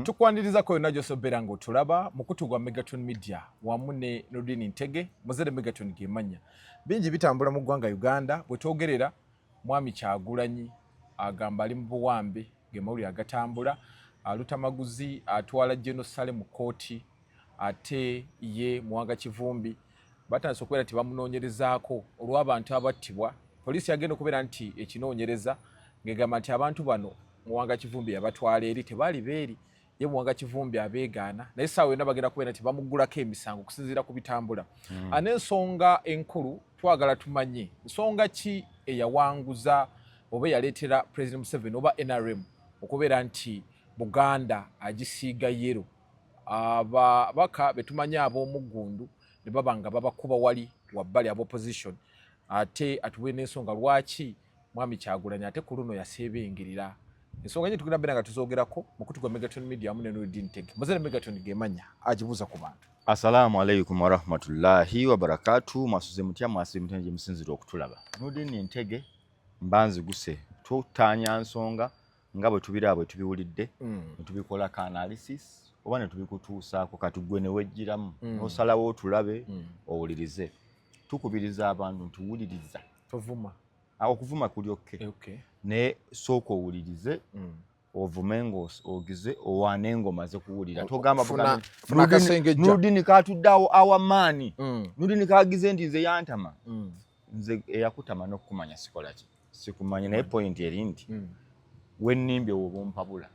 Tukwaniriza ko yonna gy'osobera ng'otulaba mukutu gwa Megaton Media wamu ne Nurdin Ntege muzere Megaton gemanya bingi bitambula mu ggwanga Uganda bwe twogerera mwami Kyagulanyi agamba ali mu buwambe gemawuli agatambula alutamaguzi atwala Jenosale mu kooti ate ye Mwanga Kivumbi batandise okubeera nti bamunoonyerezaako olw'abantu abattibwa poliisi yagenda okubeera nti ekinoonyereza ng'egamba nti abantu bano Mwanga Kivumbi yabatwala eri tebaali beeri ye Mwanga Kivumbi abeegaana naye essaawa yonna bagenda kubeera nti bamuggulako emisango okusinziira ku bitambula n'ensonga enkulu twagala tumanye nsonga ki eyawanguza oba eyaleetera President Museveni oba NRM okubeera nti Buganda agisiiga yero ababaka betumanye ab'omuggundu ne baba nga babakuba wali wabbali aba opposition ate atuwe n'ensonga lwaki mwami Kyagulanyi ate ku luno yaseebengerera ensonga nyingi tugenda beera nga tuzoogerako mukutu gwa Megaton Media amu ne Nurdin Ntege muzere Megaton gemanya agibuuza ku bantu. Assalamu alaikum warahmatullahi wabarakatuh. Mwasuze mutya mwasibe mutya gye musinzira okutulaba. Nurdin Ntege mbanzi guse tutanya nsonga nga bwe tubira bwe tubiwulidde tubikola analysis oba ne tubikutuusaako kati gwe ne wejjiramu osalawo tulabe owulirize tukubiriza abantu tuwuliriza tovuma okuvuma kuli okay. Ne soko owulirize ovumengo ogize owane ngomaze kuwulira togamba buganda Nurdin katuddawo awamaani Nurdin kagize ndi nze yantama nze yakutama n'okumanya sikola ki sikumanya naye point eri nti wennimbye obompabula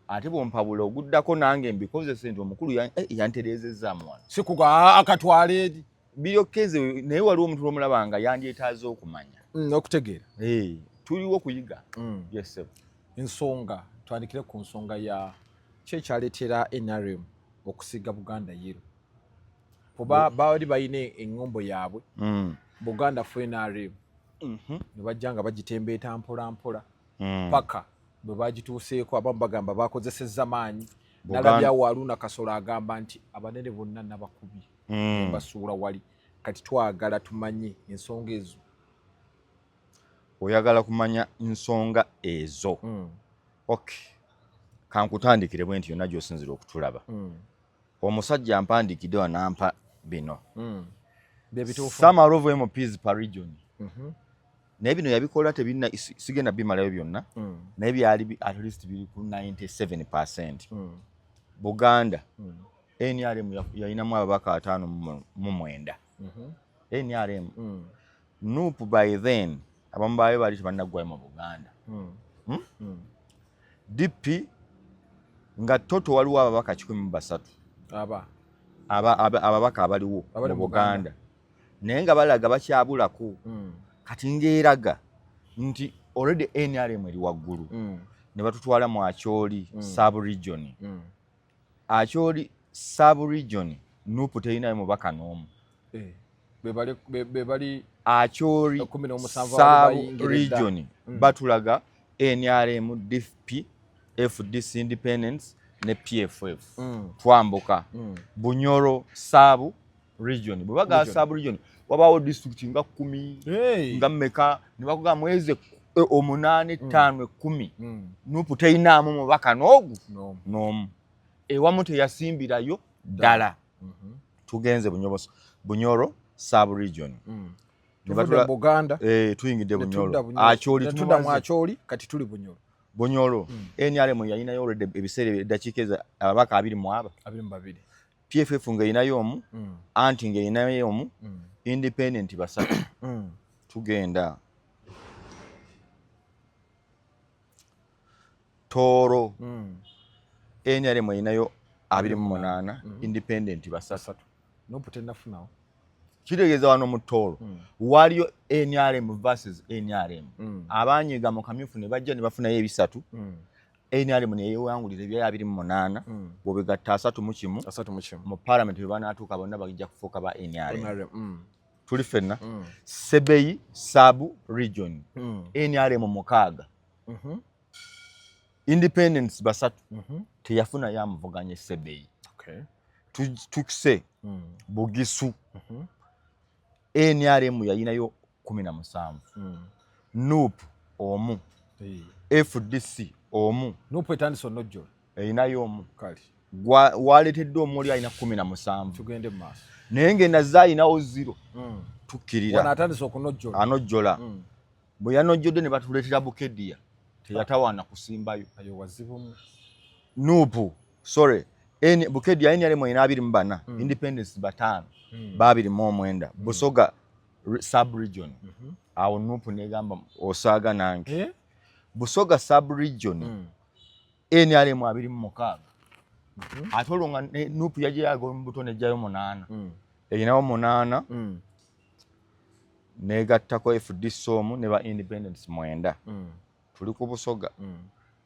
ate bompabula oguddako nange mbikozese nti omukulu yantereezezza mwana sikuga akatwala eri byokeze naye waliwo omuntu omulabanga yandyetaaze okumanya okutegeera tuliwo kuyiga yes ensonga twandikire ku nsonga ya kyekyaleetera NRM okusiga Buganda yero kuba baali bayina eŋŋombo yaabwe Buganda fu NRM ne bajja nga bagitembeeta mpola mpola paka bwe bagituuseeko abamu bagamba bakozesezza maanyi nalabyawo Haruna Kasolo agamba nti abanene bonna nabakubye basuula wali kati twagala tumanye ensonga ezo. Oyagala kumanya nsonga ezo okay kankutandikire bwe nti yonna gy'osinzira okutulaba omusajja ampandikidde wanampa bino summary of MPs per region naye bino yabikola tebirina sigenda bimalayo byonna naye byali at least biri ku 97%. Buganda NRM yalinamu ababaka 59 NRM NUP by then abamu baayo baali tebannaggwayo mu Buganda DP nga toto waliwo ababaka 13 ababaka abaliwo mu Buganda naye nga balaga bakyabulako kati ngeraga nti already NRM eri waggulu ne batutwala mu Acholi sub-region Acholi sub-region NUP terinayo mubaka n'omu bebali Acholi sub-region batulaga NRM DP FDC Independence ne PFF twambuka Bunyoro sub-region bwebaga sub-region wabawo district nga 10 nga mmeka ne bakuga mwezi 8 5 10 NUP terinamu mubaka n'omu ewamu teyasimbirayo ddala tugenze Bunyoro sub-region tuvude Buganda tuyingidde Bunyoro Acholi tudda mu Acholi kati tuli Bunyoro NRM yalinayo already ebiseera eddakiika ababaka 22 PFF nga yinayo omu anti nga yinayo omu independent basatu tugenda Toro NRM yinayo 28 independent basatu noputenafunawo kitegeeza wano mu Toro waliyo NRM versus NRM abanyiga mu kamyufu ne bajja ne bafunayo ebisatu NRM ne yewangulira ebya 28 bobegatta 3 mu parliament bwe banaatuuka bonna bagijja kufuuka ba NRM tuli fenna Sebeyi sub region NRM mukaaga independence basatu teyafuna yamuvuganye Sebeyi tukise Bugisu NRM yalinayo 17 NUP omu FDC omu NUP etandise onojjo erinayo omu kale waleetedde omuli alina 17 tugende mu maaso naye ng'enazze alinawo 0 tukkirira wano atandise okunojjola anojjola bwe yanojjodde ne batuleetera Bukedya teyatawaana kusimbayo ayo wazibumu Nuupu sorry Bukedya NRM 24 Independence 5 229 Busoga sub-region awo Nuupu negamba osaaga nange Busoga sub-region NRM 26 ate olwo nga Nuupu yajayaga mu buto nejjayo 8 erinawo 8 negattako FDC omu ne ba Independence 9 tuli ku Busoga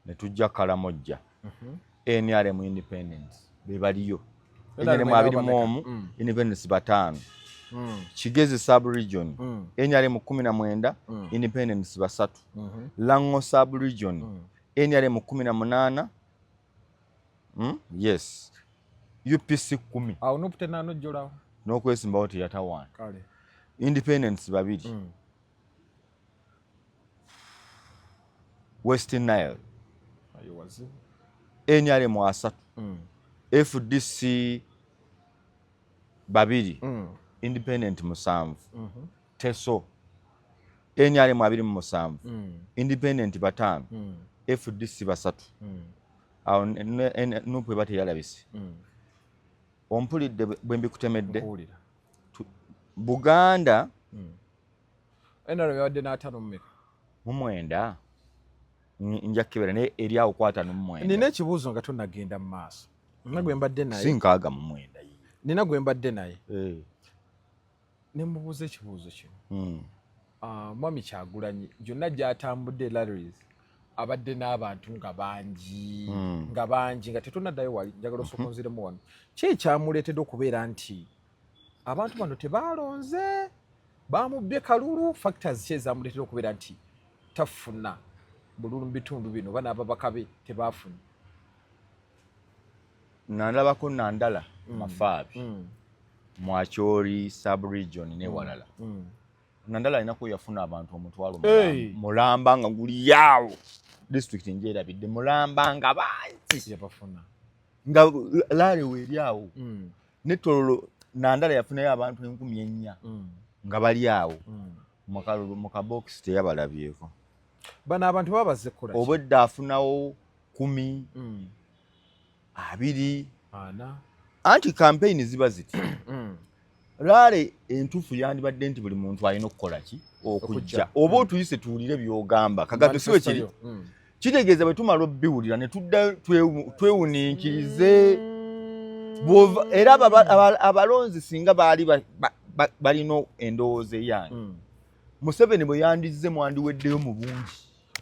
ne tujja Kalamojja NRM Independence be baliyo NRM 21 Independence 5 Kigezi sub-region NRM 19 Independence 3 Lango sub-region NRM 18 yes UPC 10 awo Nuupu tenanojjolawo n'okwesimbawo teyatawaana kale Independence 2 West Nile ayo wazibu NRM 3 FDC 2 Independent 7 Teso NRM 27 Independent 5 FDC 3 awo Nuupu bate yalabise ompulidde bwe mbikutemedde Buganda NRM yawadde n'ataano mu meka mu 9 nja kukebera naye eri awo kwata no mu 9 nina ekibuuzo nga tonnagenda mu maaso nina gwe mbadde naye si nkaaga mu 9 nina gwe mbadde naye ne mubuuza ekibuuzo kino mwami Kyagulanyi gyonna gy'atambudde Larrys abadde n'abantu nga bangi nga tetunnaddayo wali njagala osokonziremu wano ki ekyamuleetedde okubeera nti abantu bano tebaalonze bamubbye kalulu factors ki ezamuleetedde okubeera nti tafuna bululu mu bitundu bino bana ababaka be tebaafuna nandabako Nandala Mafaabi Mwakyoli sub-region newalala Nandala alinaku yafuna abantu omutwalo Mulamba nga guli yaawo district njerabidde Mulamba nga bangi yabafuna nga Lare weeri awo netololo Nandala yafunayo abantu 4,000 nga bali awo mu kabox teyabalabyeko bano abantu babaze kola obwedda afunawo 10 20 anti campaign ziba ziti Lare entuufu yandibadde nti buli muntu alina okukola ki okujja oba otuyise tuwulire byogamba kagato siwe kiri kitegeeza bwe tumala obbiwulira ne tudda twewuniikirize era abalonzi singa baali balina endowooza eyange Museveni bwe yandizze mwandiweddeyo mu bungi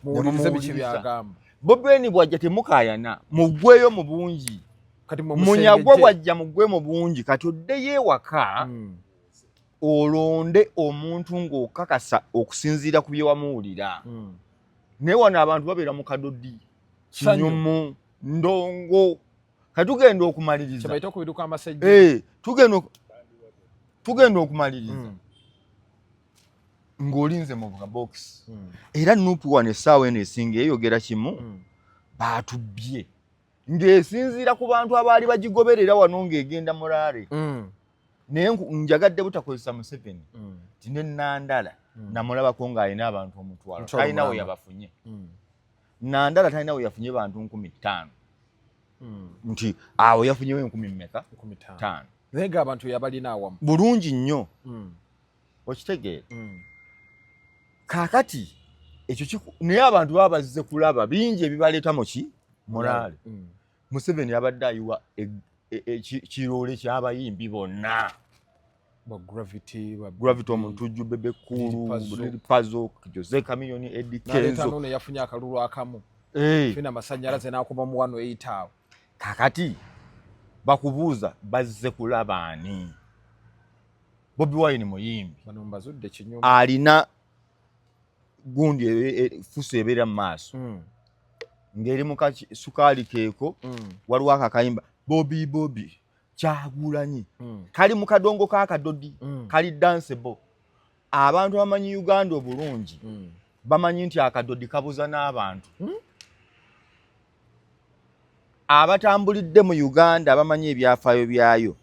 muwulirize biki byagamba Bobi Wine bwajja temukayana muggweyo mu bungi munyagwa bwajja muggwe mu bungi kati oddeyo ewaka olonde omuntu ng'okakasa okusinziira ku bye wamuwulira naye wano abantu babeera mu kadodi kinyumu ndongo katugenda okumaliriza kyebaita okubiruka amasejja tugenda okumaliriza ng'olinze mu box era Nuupu wano essaawa eno esinga eyogera kimu baatubbye ng'esinziira ku bantu abaali bagigoberera wano ng'egenda mu Lare naye njagadde butakozesa Museveni tine Nandala namulabako ng'alina abantu omutwalo talina we yabafunye Nandala talina we yafunye bantu 15,000 nti awo yafunyewo 10,000 naye ng'abantu yabalina awamu bulungi nnyo okitegeera kaakati ekyo naye abantu baba bazze kulaba bingi ebibaleeta mu Lare Museveni yabadde ayiwa kiroole ky'abayimbi bonna Gravity Omutujju Bebe Cool Pazo Jose Chameleone Eddie Kenzo ne yafunye akalulu akamu fina masannyalaze n'akuba mu wano eyitaawo kakati bakubuuza bazze kulaba ani Bobi Wine muyimbi bano mbazudde kinyuma alina gundi fuso ebeera mu maaso ng'eri mu sukaali keeko waliwo akakayimba Bobi Kyagulanyi kali mu kadongo k'akadodi kali danceable abantu bamanyi Uganda obulungi bamanyi nti akadodi kabuza n'abantu abatambulidde mu Uganda bamanyi ebyafaayo byayo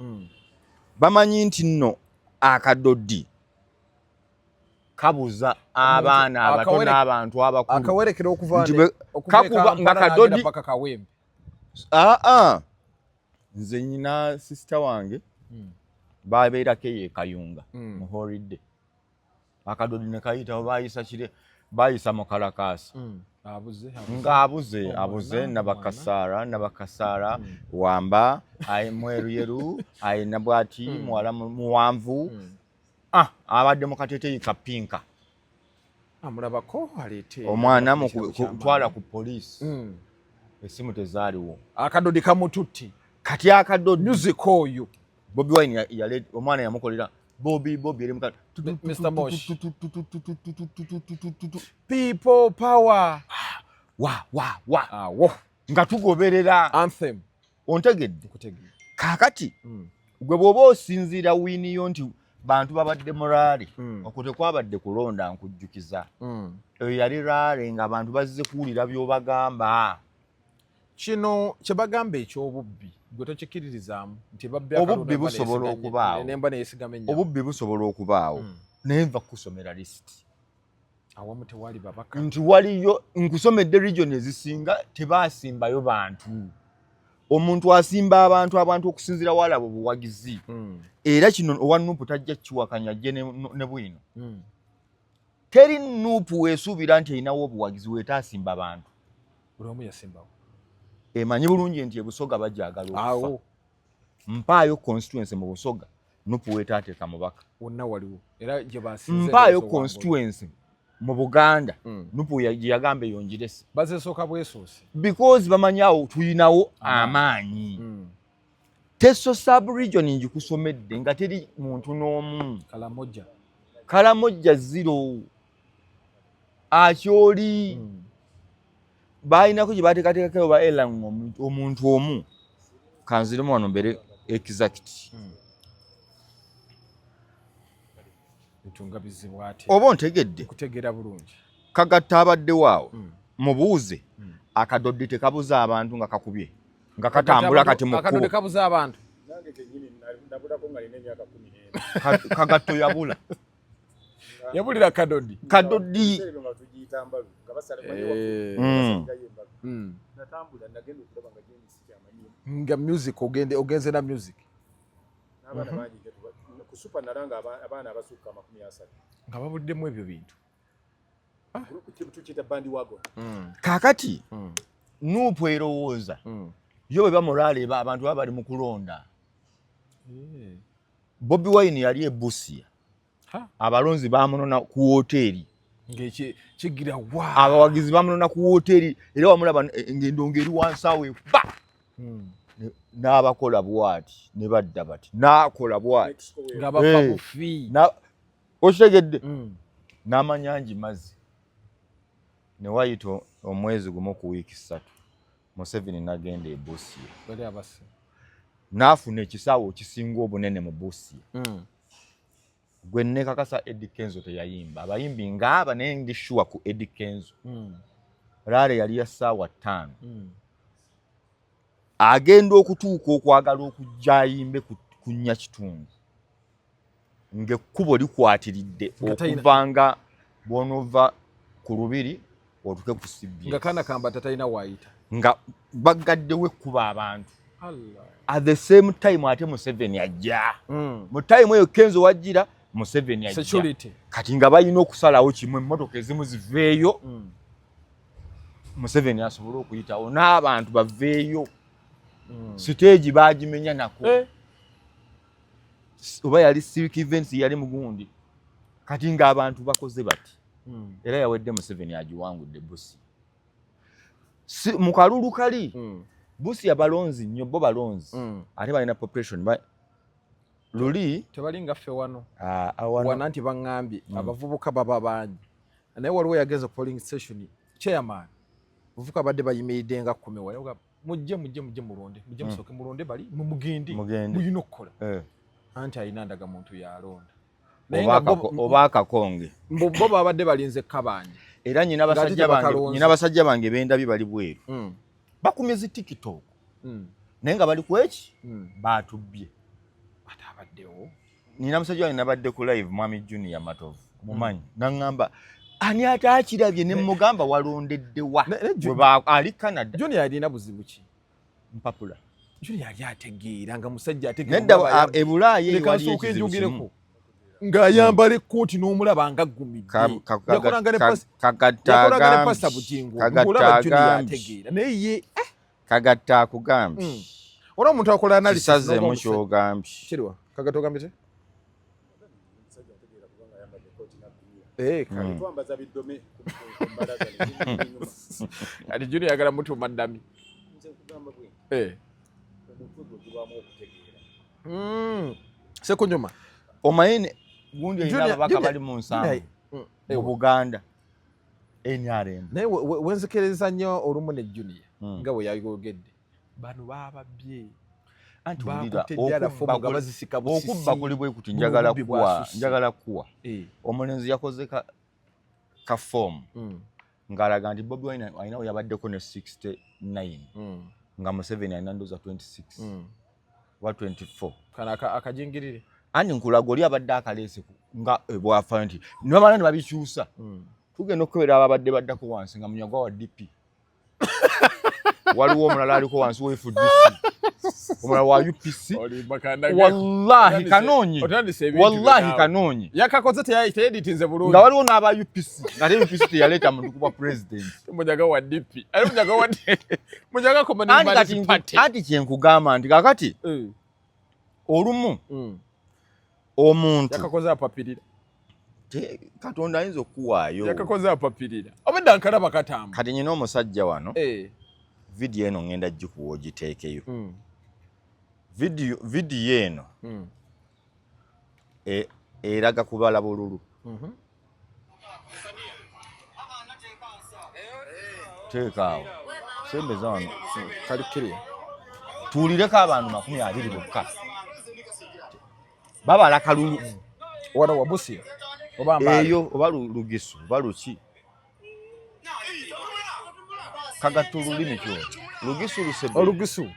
bamanyi nti nno akadoddi kabuza abaana abato n'abantu abakulu akawerekera kakuba nga kadoddi nze nyina sister wange babeerako eyo ekayunga muholidde akadoddi ne kayitawo bayisa mukalakaasi ng'abuze nabakasaara wamba mweruyeru ayina bwati muwala muwanvu abadde mu kateeteeyi ka pinka omwana mutwala ku poliisi essimu tezaaliwo akadodi kamututti kati akadodi music oyo Bobi Wine omwana yamukolera Bobby eri muka Mr. Mosh people power wo nga tugoberera anthem ontegedde kakati gwe bw'oba osinziira winiyo nti bantu babadde morali okute kwabadde kulonda nkujjukiza eyo yali rale nga abantu bazze kuwulira by'obagamba kino kye bagamba eky'obubbi gwe tokikiririzaamu nti obubbi busobola okubaawo obubbi busobola okubaawo naye nva kusomera lisiti awamu tewali babaka nti waliyo nkusomedde region ezisinga tebaasimbayo bantu omuntu asimba abantu okusinzira walabo buwagizi era kino owa Nuupu tajja kiwakanya jje ne bwino teri Nuupu weesuubira nti erinawo obuwagizi weetaasimba abantu buli omu yasimbawo emanyi bulungi nti ebusoga bajagala okufa mpaayo constituency mu busoga Nuupu weetaateeka mubaka wonna waliwo era gye basinze mpaayo constituency mu Buganda Nuupu yagamba yongerese bazesooka bwesoose because bamanyawo tuyinawo amaanyi Teso sub-region njikusomedde nga teri muntu n'omu Kalamoja zero akyoli baayinako gye baateekateekako ba Elang omuntu omu kanziremu wano mbere exact oba ontegedde kutegeera bulungi kagatta abaddewo mubuuze akadoddi tekabuza abantu nga kakubye nga katambula kati mu akadoddi kabuza abantu nange kenyini ndabulako nga alina emyaka 10 kagatto yabula yabulira kadoddi nga tugiyita mbalu nga basala natambula nagenda okulaba nga James kyamanyi nga music ogenze na music n'abaana bangi ku super nalanga abaana abasukka 30 nga babuddemu ebyo bintu tukiyita bandi wagon kakati Nuupu erowooza yo bwe bamulaale abantu baba bali mu kulonda Bobi Wine yali e Busia abalonzi bamunona ku woteeri kigira abawagizi bamunona ku woteeri era wamulaba ng'endongo eri wansi awo ekuba n'abakola bwati ne badda bati n'akola bwati nga bafa bufi okitegedde n'amanyangi mazzi ne wayita omwezi gumu ku wiiki 3 Museveni n'agenda e Busia n'afuna ekisaawe kisinga obunene mu Busia gwe nekakasa Eddie Kenzo teyayimba abayimbi ng'aba naye ndi sure ku Eddie Kenzo laale yali ya ssaawa 5 agenda okutuuka okwagala okujja ayimbe ku nnya kitundu ng'ekkubo likwatiridde okuvanga bw'onova ku lubiri otuke ku CBS nga kana kamba tatalina waayita nga bagaddewo ekkuba abantu at the same time ate Museveni ajja mu time eyo Kenzo wajjira Museveni ajja kati nga balina okusalawo kimu emmotoka ezimu ziveeyo Museveni asobole okuyitawo n'abantu baveeyo stage bagimenya nako oba yali civic events yali mugundi kati nga abantu bakoze bati era yawedde Museveni agiwangudde Busia mu kalulu kali Busia balonzi nnyo bo balonzi ate balina population luli tebali nga ffe wano wana nti baŋŋambye abavubuka baba bangi naye waliwo yageza polling station chairman buvuka badde bayimiridde nga 10 wayoga mujje mulonde mujje musooke mulonde bali mugende muyina okukola anti ayina ndaga muntu yalonda oba akakonge bo babadde balinze kabanje era nyina basajja bange bendabye bali bweru bakumye zi TikTok naye nga bali kweki batubye atabaddewo nina musajja wange nabadde ku live mwami Junior Matovu mumanyi naŋŋamba ani ate akirabye ne mugamba walondedde wa ali Canada Junior alina buzibu ki mpapula Junior yali ategeera nga musajja ategeera nedda ebulaayi wali ekizibu ng'ayambala ekkooti n'omulaba nga aggumidde yakolanga ne pasta bugingo ng'olaba Junior ategeera naye ye Kagatta akugambye olwo omuntu akola analysis kisazeemu ky'ogambye kiriwa Kagatta ogambye ki twambaza biddome ku mbalaga ati Junior yagala mutuma ddami nze nkugamba bwe omuntu ogwo gibwamu okutegeera Sekunyuma omanyi gundi olina ababaka bali mu nsanvu mu Buganda NRM naye wenzikereza nnyo olumu ne Junior nga bwe yayogedde bano baababye anti okubba kuli bwe kuti njagala kuwa omulenzi yakoze ka form ng'alaga nti Bobi Wine alina we yabaddeko ne 69 nga Museveni alina ndoza 26 wa 24 kana akajingirire anti nkulaga oli abadde akaleese nga bwafa nti nibamala ne babikyusa tugenda okukebera ababadde baddako wansi nga munyagwa wa DP waliwo omulala aliko wansi wa FDC omulala wa UPC wallahi kanoonye yakakoze teyeditinze bulungi nga waliwo n'aba UPC nga te UPC teyaleeta muntu kuba president munyaga wa DP ali munyaga wa munyaga komani anti kyenkugamba nti kakati olumu omuntu yakakoze apapirira Katonda ayinza okuwaayo yakakoze apapirira obedda nkalaba katamba kati nyina omusajja wano vidiyo eno ngenda gikuwa ogiteekeyo vidiyo eno eraga kubala bululu teekaawo sembeza wano kalikiriya tuwulireko abantu 20 bokka babala kalulu wana wabusia eyo oba lugisu oba luki Kagatta olulimi kyo lugisu lusebe olugisu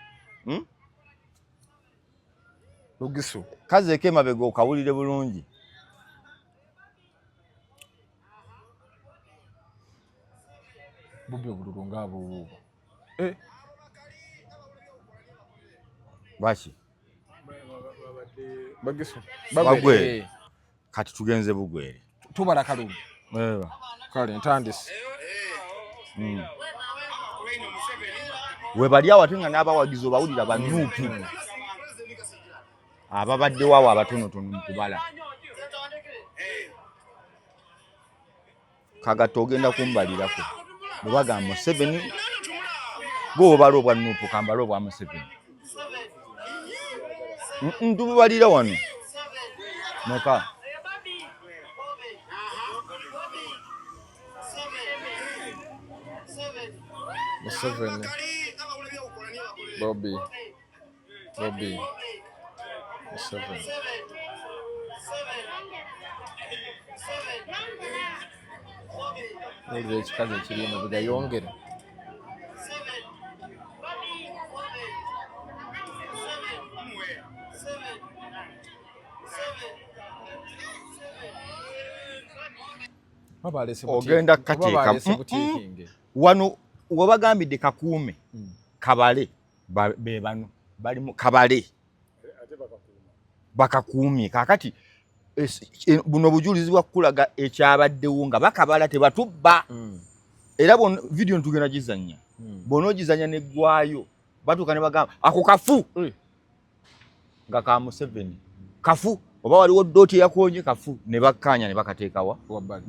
lugisu kazeeko emabega okawulire bulungi bubi obululu ng'abuubuuba baki bagisu bagwere kati tugenze bugwere tubala kalulu kale ntandise we bali awo ate nga n'abawagizi obawulira banuupu ababaddewo awo abatonotono mu kubala Kagatta ogenda kumbalirako bwe bagamba Museveni gwe obala obwa nuupu kambala obwa Museveni ntububalira wano meka Museveni Bobi Museveni olwo ekikazi ekiri emabega yongera ogenda kateeka wano wabagambidde kakuume kabale be bano bali mu kabale bakakuumye kakati buno bujulizi bwa kulaga ekyabaddewo nga bakabala tebatubba era video ntugenda gizanya bono gizanya neggwayo batuuka ne bagamba ako kafu nga ka Museveni kafu oba waliwo doti yakonye kafu ne bakkanya ne bakateekawa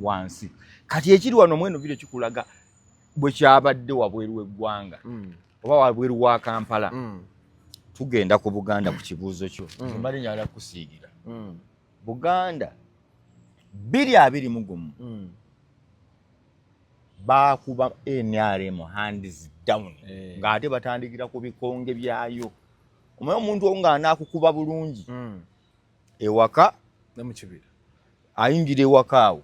wansi kati ekiri wano mweno video kikulaga bwe kyabadde wabweru w'eggwanga oba wabweru wa Kampala tugenda ku Buganda ku kibuuzo kyo mbali nyala kusiigira Buganda 2021 bakuba NRM hands down ng'ate batandikira ku bikonge byayo omanyi omuntu nga anaakukuba bulungi ewaka namukibira ayingira ewaka awo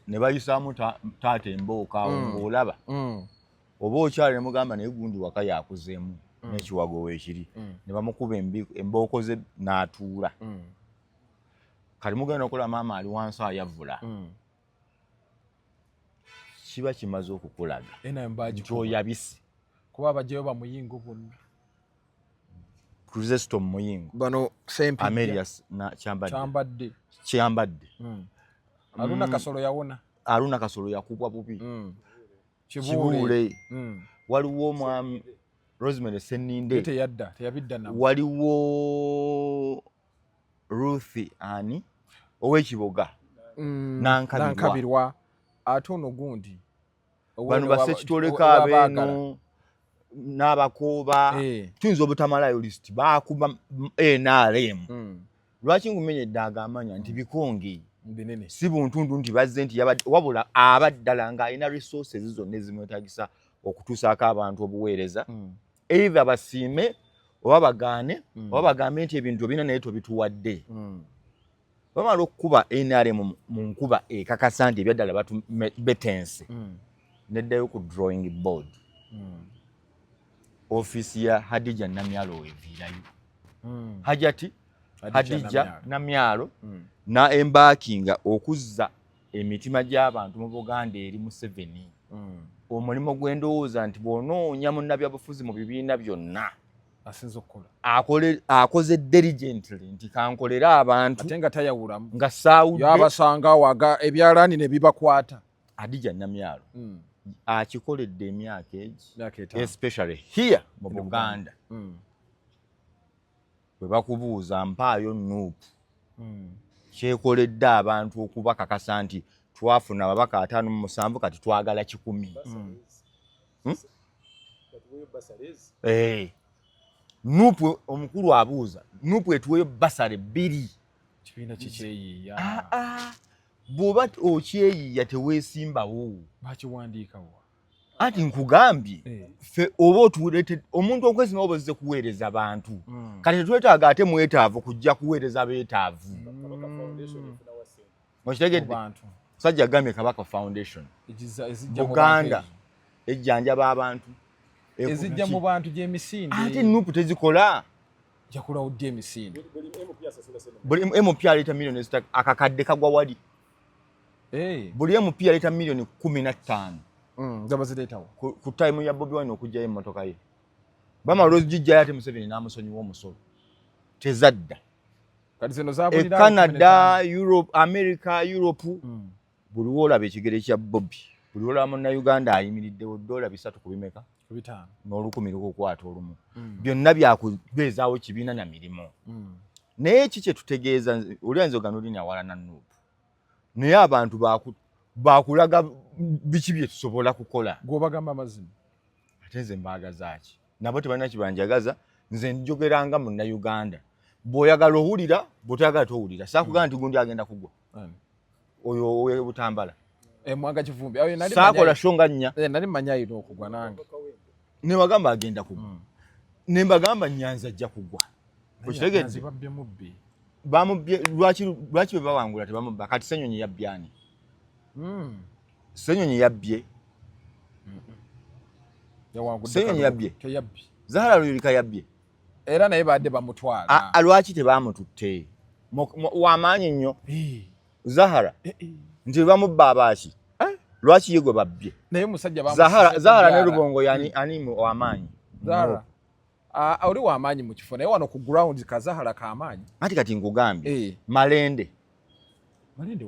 ne bayisaamu taata embooka awo ng'olaba oba okyala ne mugamba naye gundi waka yakuzeemu n'ekiwago weekiri ne bamukuba embooko ze n'atuula kati mugenda okola maama ali wansi ayavula kiba kimaze okukulaga nti oyabise kuba abajjayo bamuyingo bonna Chrysostom Muyingo bano Sempijja Amelius kyambadde Aruna Kasolo yakubwa bubi Kibuule waliwo omwami Rosemary Seninde teyabidda nabo waliwo Ruth ani ow'ekiboga Nankabirwa ate ono gundi bano basekitoleka abeeno n'abakooba tuyinza obutamalayo list baakuba NRM lwaki ngumenyedde agamanya nti bikonge binene si buntundu nti bazze nti wabula abaddala ng'alina resources zonna ezimwetagisa okutuusaako abantu obuweereza either basiime oba bagaane oba bagambe nti ebintu bina naye tobituwadde bamala okukuba NRM mu nkuba ekakasa nti ebyaddala betense neddayo ku drawing board office ya Hadija Namyalo weviirayo Hajati Hadija Namyalo na embarkinga okuzza emitima gy'abantu mu Buganda eri mu 7 omulimo gw'endowooza nti bw'onoonya munnabyabufuzi mu bibiina byonna asinza okukola akoze diligently nti kankolere abantu ate nga tayawulamu nga saawudde yabasanga waga ebyalaani ne bibakwata Hadija Namyalo akikoledde emyaka egi especially here mu Buganda bwe bakubuuza mpaayo Nuupu kyekoledde abantu okubakakasa nti twafuna ababaka 57 kati twagala 10 Nuupu omukulu abuuza Nuupu etuweyo basale 2 kibiina kikyeyiiya bw'oba okyeyiiya teweesimbawo bakiwandiikawo anti nkugambye ffe oba otuleete omuntu okwesimbawo bozze kuweereza abantu kati tetwetaaga ate mwetaavu kujja kuweereza beetaavu okitegedde musajja agambye Kabaka Foundation Buganda ejjanjaba abantu ezijja mu bantu gy'emisinde ate Nuupu tezikola jakulawo ddi emisinde buli MP aleeta millioni akakadde kagwa wali buli MP aleeta millioni 15 zaba zireetawo ku time ya Bobi Wine okujjayo emmotoka ye bamala ozijjayo ate Museveni n'amusonyiwa omusolo tezadda kati zino zabulira Canada Europe America Europe buli wolaba ekigere kya Bobi buli wolaba Munnayuganda ayimiriddewo $3 ku bimeka n'olukumi lukukwata olumu byonna byakubeezaawo kibiina na mirimu naye ki kye tutegeeza olyanza ogano lini awala na Nuupu naye abantu bakulaga biki bye tusobola kukola gw'obagamba amazima ate nze mbaagazaaki nabo tebalina kibanjagaza nze njogeranga Munnayuganda bw'oyagala owulira bw'otoyagala towulira saakugamba nti gundi agenda kugwa oyo ow'Ebutambala Mwaga Kivumbi saakola shonga nnya nali manya ayina okugwa nange ne bagamba agenda kugwa ne mbagamba Nyanza ajja kugwa okitegedde bamubbye lwaki bwe bawangula tebamubba kati Ssenyonyi yabbyani Ssenyonyi yabbye Ssenyonyi yabbye Zahara Luyirika yabbye era naye badde bamutwala lwaki tebamututte wamaanyi nnyo Zahara nti bamubba abaaki lwaki ye gwe babbye naye musajja Zahara ne Lubongo ani wamaanyi Zahara oli wamaanyi mu kifo naye wano ku ground ka Zahara kamaanyi kati nkugambye Malende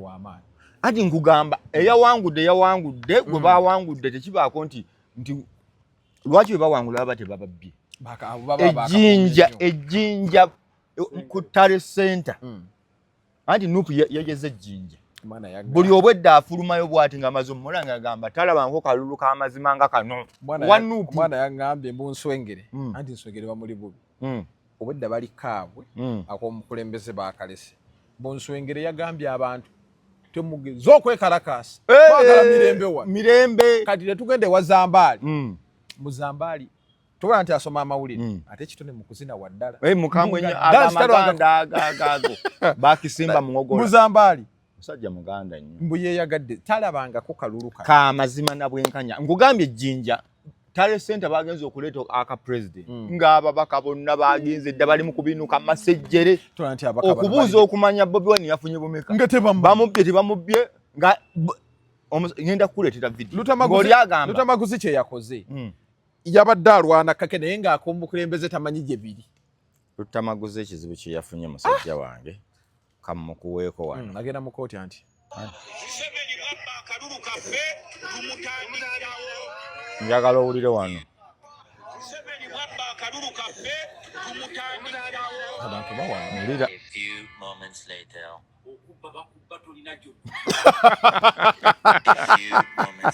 wamaanyi ati nkugamba eyawangudde gwe bawangudde tekibaako nti lwaki bwe bawangula baba tebababbye ejjinja ku Tale Center anti Nuupu yageze ejjinja buli obwedda afulumayo bw'ati nga amaze omulanga agamba talabanko kalulu k'amazima nga kano wa Nuupu mwana yangambye Bunswengere anti Nswengere bamuli bubi obwedda bali kaabwe ak'omukulembeze bakalese Bunswengere yagambye abantu temugeze okwekalakaasa twagala mirembe kati tetugende wa Zambaali mu Zambaali tubona nti asoma amawulire ate kitone mu kuzina waddala mukambwe nnyo amaganda agaago bakisimba muŋogolo mu Zambaali musajja muganda nnyo mbu yeeyagadde talabangako kalulu ka mazima na bwenkanya nkugambye ejjinja tale center bagenze okuleeta aka president ng'ababaka bonna bagenze dda bali mu kubinuka masejjere okubuuza okumanya Bobi Wine yafunye bumeka bamubbye tebamubbye nga ngenda kukuleetera video Lutamaguzi kye yakoze yabadde alwana kake naye ng'akombukulembeze tamanyi gye biri. Lutamaguzi ekizibu kye yafunye musajja wange kamukuweeko wano agenda mu kooti anti njagala owulire wano mulira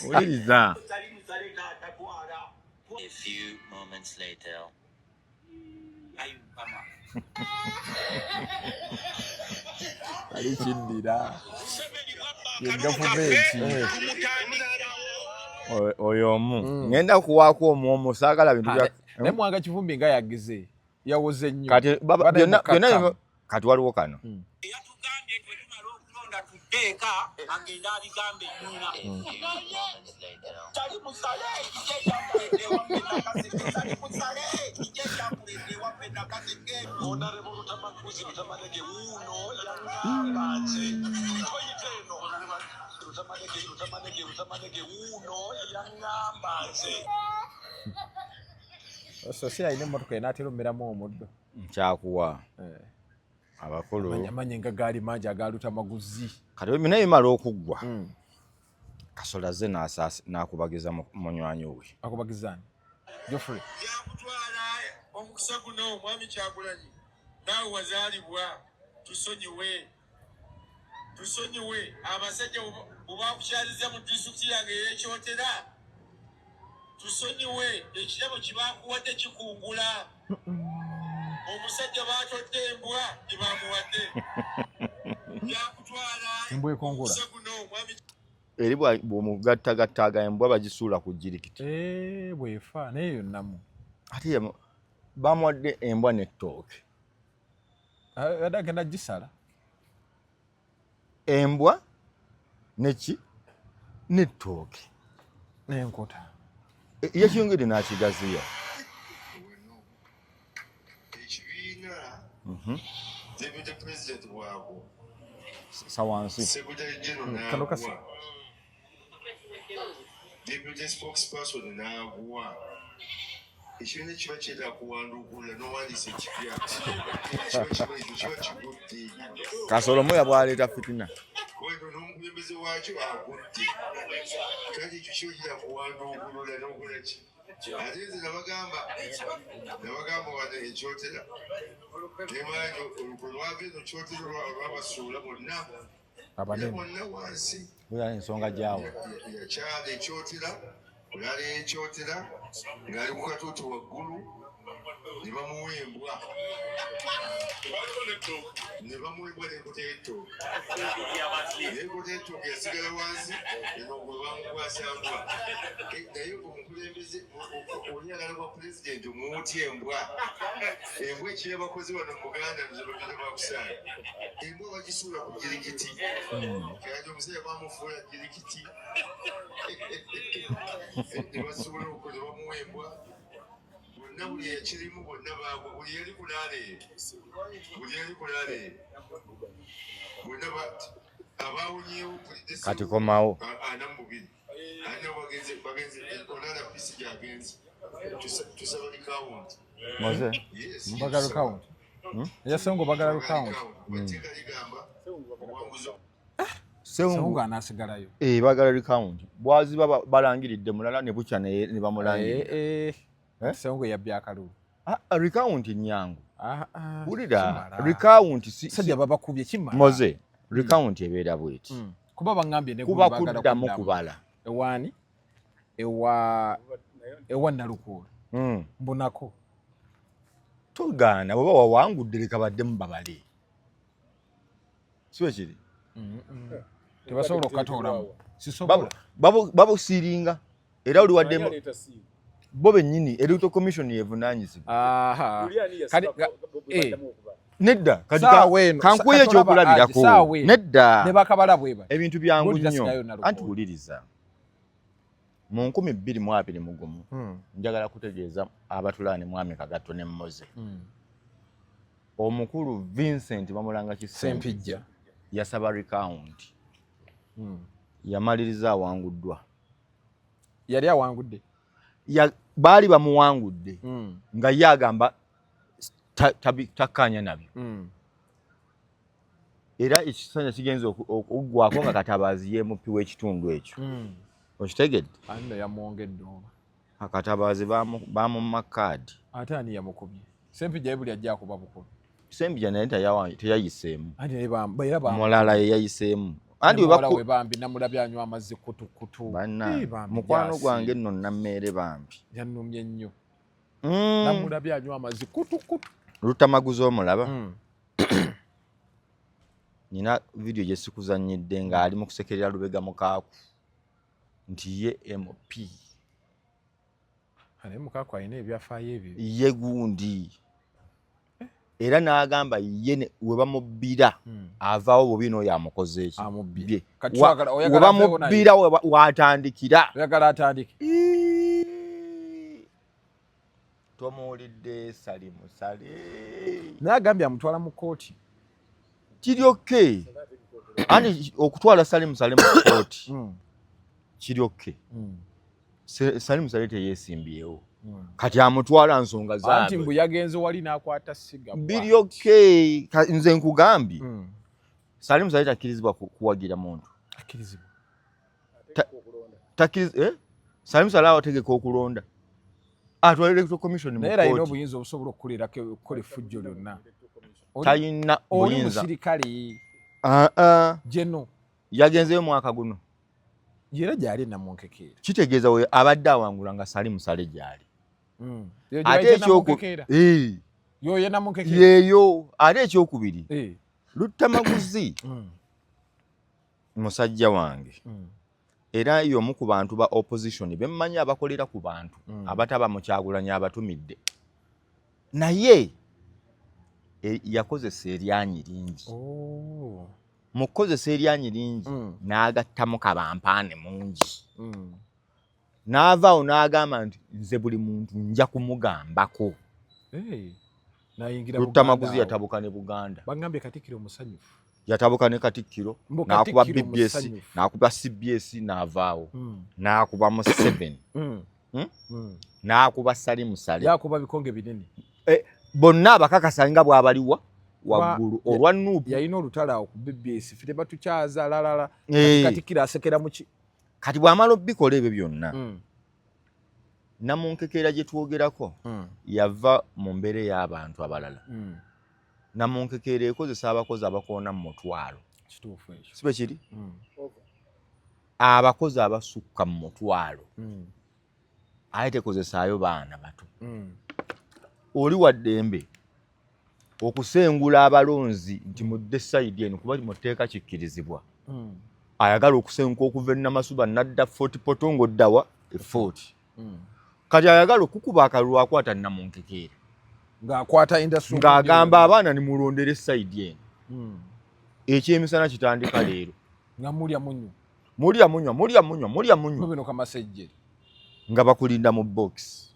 uliriza ali kiddira ye gavumenti oyo omu ngenda kuwaako omwomo saagala bintu bya naye Mwanga Kivumbi nga yagize yawoze nnyo kati byonna kati waliwo kano yatugambye twe tumala okulonda tuteeka agenda abigambe nnyina tali musale kije kyamulete tali musale kije kyamulete wape nakazeke Honorable Lutamaguzi Lutamalege wuno yangambanze toyiteno Lutamalege wuno yangambanze Sosia alina emmotoka enaatera omeramu omuddo nkyakuwa abakulu amanye nga gaali mangi aga Lutamaguzi kati bina bimala okuggwa Kasola ze n'akubagiza munywanyi we akubagizani Geoffrey yakutwala omukisa guno Mwami Kyagulanyi naawe wazaalibwa tusonyiwe abasajja bwebakukyaliza mu disitulikiti yange ey'Ekyotera tusonyiwe ekirabo kibakuwadde kikungula omusajja batodde embwa gyebamuwadde yakutwala embwa ekongula guno Mwami eri bw'omugattagattaga embwa bagisuula ku jirikiti bwefa naye yonnamu ate bamuwadde embwa n'ettooke yadde agenda gisala embwa neki n'ettooke n'enkota yekyongedde n'akigaziya ekibiina deputy president bwagwo sawansi secretary general kano kasi deputy spokesperson n'agwa ekibiina kiba kyetaaga kuwanduukula n'owandiisa ekipya kiba kigudde Kasolo yabwaleeta fitina weno n'omukulembeze waakyo agudde kati ekyo kiba kitaaga kuwanduukulula n'okolaki ate nze nabagamba wano Ekyotera nemanyi olukwe lwava eno Kyotera olwabasuula bonna bonna wansi oya ensonga gyawo yakyala Ekyotera olala Ekyotera ng'ali ku katuuti waggulu ne bamuwa embwa n'enkota y'ettooke n'enkota y'ettooke yasigala wansi enogwe bamukwasa mbwa naye omukulembeze olunyagala lwa pulezidenti omutya embwa ekiri abakozi wano mu Buganda nzobagenda bakusaala embwa bagisuula ku jirikiti kati omusajja bamufuula jirikiti ne basuula okwo ne bamuwa embwa bonna buli ekirimu bonna baagwo buli yali kulaale bonna abawunyewo kati komawo 42 ate bagenze onala pisi gyagenze tusaba likawunti moze bagala account yasongo bagala account batika ligamba obuwanguzi Sengu anasigalayo bagala account bwaziba balangiridde mulala ne bukya ne bamulangira Sengu yabya akalulu account nyangu ulira account sajja babakubye kimma moze account ebeera bweti kuba bangambye ne kuba kuddamu kubala ewani ewa Nalukulu mbonako togaana bw'oba wawangudde leka baddemu babale siwe kiri tebasobola okukatoolamu babusiringa era oli waddemu bo bennyini electoral commission yevunaanyizibwa nedda kankuye ekyokulabirako nedda nebakabala bweba ebintu byangu nnyo anti wuliriza mu 2021 njagala kutegeeza abatulaane Mwami Kagato ne Mmoze omukulu Vincent Bamulanga Kisempijja yasaba recount yamaliriza awanguddwa yali awangudde baali bamuwangudde nga ye agamba takkanya nabyo era ekisanja kigenza okuggwako nga Katabaazi yemupi w'ekitundu ekyo okitegedde anno yamwongedde oba Katabaazi bamumma kaadi ate ani yamukubye Sempijja buli ajja akuba bukubi Sempijja naye teyayiseemu era mulala ye yayiseemu andi we bambi namulabye anywa amazzi kutukutu mukwano gwange nno nammeere bambi yannumye nnyo namulabye anywa amazzi kutukutu Lutamaguzi omulaba nina video gye sikuzannyidde ng'ali mu kusekerera Lubega Mukaaku nti ye MP ane Mukaaku alina ebyafaayo ebyo ye gundi era n'agamba ye we bamubbira avaawo bubi n'oyo amukoze eki amubbye we bamubbira watandikira oyagala atandike tomuwulidde Salimusale naye agambye amutwala mu kooti kiri okay ani okutwala Salimusale mu kooti kiri okay Salimusale teyeesimbyewo kati amutwala nsonga zaabwe anti mbu yagenze wali n'akwata siga biri okay nze nkugambye Salimusale takkirizibwa kuwagira muntu akkirizibwa Salimusale awategeka okulonda atwala electoral commission mu naye era alina kooti obuyinza obusobola okukola effujjo lyonna talina oli buyinza musirikale jeno yagenzeyo mwaka guno era gyali namunkekeera kitegeeza we abadde awangula nga Salimusale gyali ate yoye namunkekeera yeeyo ate ekyokubiri Lutamaguzi musajja wange era y'omu ku bantu ba opposition bemmanyi abakolera ku bantu abataba mu Kyagulanyi abatumidde naye yakozesa eryanyi lingi mu kukozesa eryanyi lingi n'agattamu kabampaane mungi n'avaawo n'agamba nti nze buli muntu nja kumugambako Lutamaguzi yatabuka ne Buganda bagambye Katikkiro musanyufu yatabuka ne Katikkiro n'akuba BBS n'akuba CBS n'avaawo n'akuba mu 7 n'akuba Salimusale yakuba bikonge binene bonna abakakasa nga bw'abaliwa waggulu olwa Nuupu yalina olutala ku BBS fite batukyaza lalala Katikkiro asekera muki kati bw'amala obbikola ebyo byonna namunkekeera gye twogerako yava mu mbeera y'abantu abalala namunkekeera ekozesa abakozi abakoona mu mutwalo kituufu ekyo sibe kiri abakozi abasukka mu mutwalo ate tekozesaayo baana bato oli waddembe okusengula abalonzi nti mudde sayidi eno kuba muteeka kikkirizibwa ayagala okusenguka okuva Namasuba nadda Fort Potongo ddawa Fort kati ayagala okukuba akalulu akwata namunkekeera ng'akwata industry ng'agamba abaana nimulondere sayidi eno ekyemisana kitandika leero nga mulya munywa bino kamasejjeri nga bakulinda mu box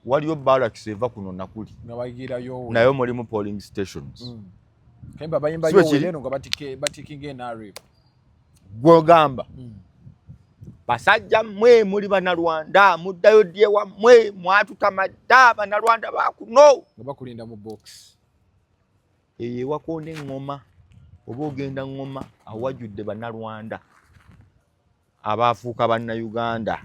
waliyo barracks eva kuno nakuli nga bayigirayo naye mulimu polling stations kemba bayimba yo leno nga batikinga NRM gwogamba basajja mmwe muli Bannarwanda muddayo dye wammwe mwatutamadda Bannarwanda bakuno nga bakulinda mu box wakonda eŋŋoma oba ogenda ŋŋoma awajjudde Bannarwanda abaafuuka Bannayuganda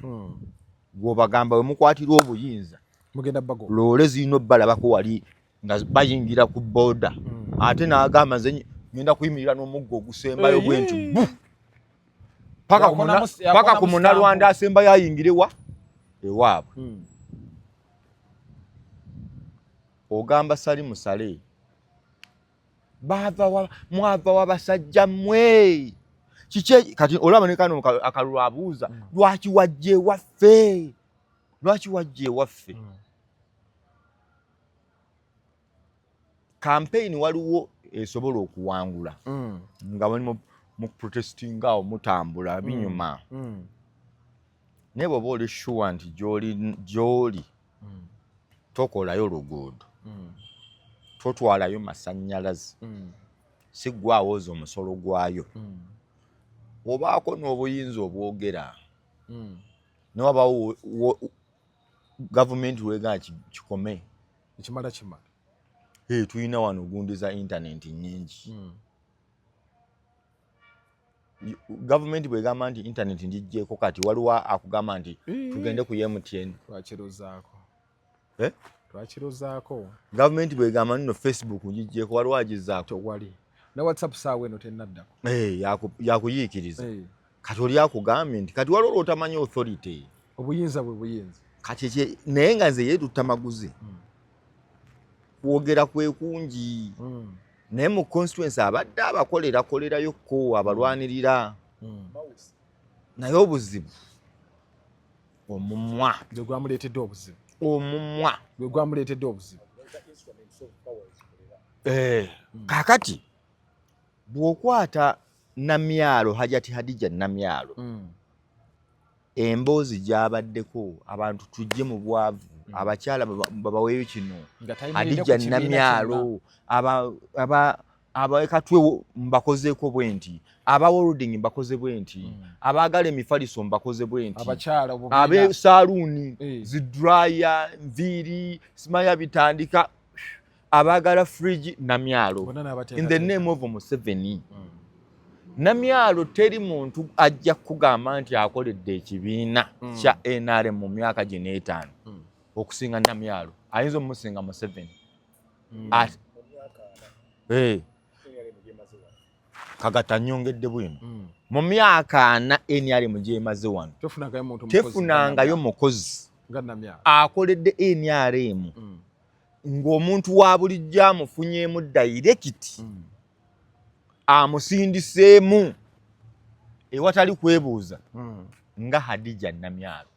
gw'obagamba we mukwatira obuyinza mugenda bago loole zino balabako wali nga bayingira ku boda ate n'agamba nze ngenda kuyimirira n'omuggo ogusembayo bwe nti paka ku Munnarwanda asembayo ayingirewa ewaabwe ogamba Salimusale mwava wabasajja mmwe kiki kati olaba ne kano akalulu abuuza lwaki wajje ewaffe campaign waliwo esobola okuwangula nga bali mu protesting awo mutambula binyuma naye bw'oba oli sure nti gy'oli tokolayo luguudo totwalayo masannyalaze si gwe awooza omusolo gwayo obaako n'obuyinza obwogera ne wabawo gavumenti weegana kikome ekimala kimala tulina wano gundi za intaneti nnyingi gavumenti bwegamba nti intaneti ngigyeko kati waliwo akugamba nti tugende ku MTN twakirozaako gavumenti bwegamba nno Facebook ngigyeko waliwo agizaako tewali ne WhatsApp saawa eno tennaddako yakuyiikiriza kati oli akugambye nti kati waliwo otamanyi authority obuyinza bwe buyinza kati naye nga nze yeetutta maguzi kwogera kwe kungi naye mu constituency abadde abakolerako abalwanirira naye obuzibu omumwa gwe gwamuleetedde obuzibu kaakati bw'okwata Namyalo Hajati Hadija Namyalo emboozi gy'abaddeko abantu tujje mu bwavu abakyala babaweeyo kino Hadija Namyalo abawekatwe mbakozeeko bwe nti abawolding mbakoze bwe nti abaagala emifaliso mbakoze bwe nti ab'esaaluuni zidraya nviiri simanya bitandika abaagala fridge Namyalo in the name of Museveni Namyalo teri muntu ajja kugamba nti akoledde ekibiina kya NRM mu myaka gino 5 okusinga Namyalo ayinza omusinga Museveni kagata nyongedde bwino mu myaka 4 NRM gyemaze wano tefunangayo mukozi akoledde NRM ng'omuntu wa bulijjo amufunyeemu direct amusindiseemu ewatali kwebuuza nga Hadija Namyalo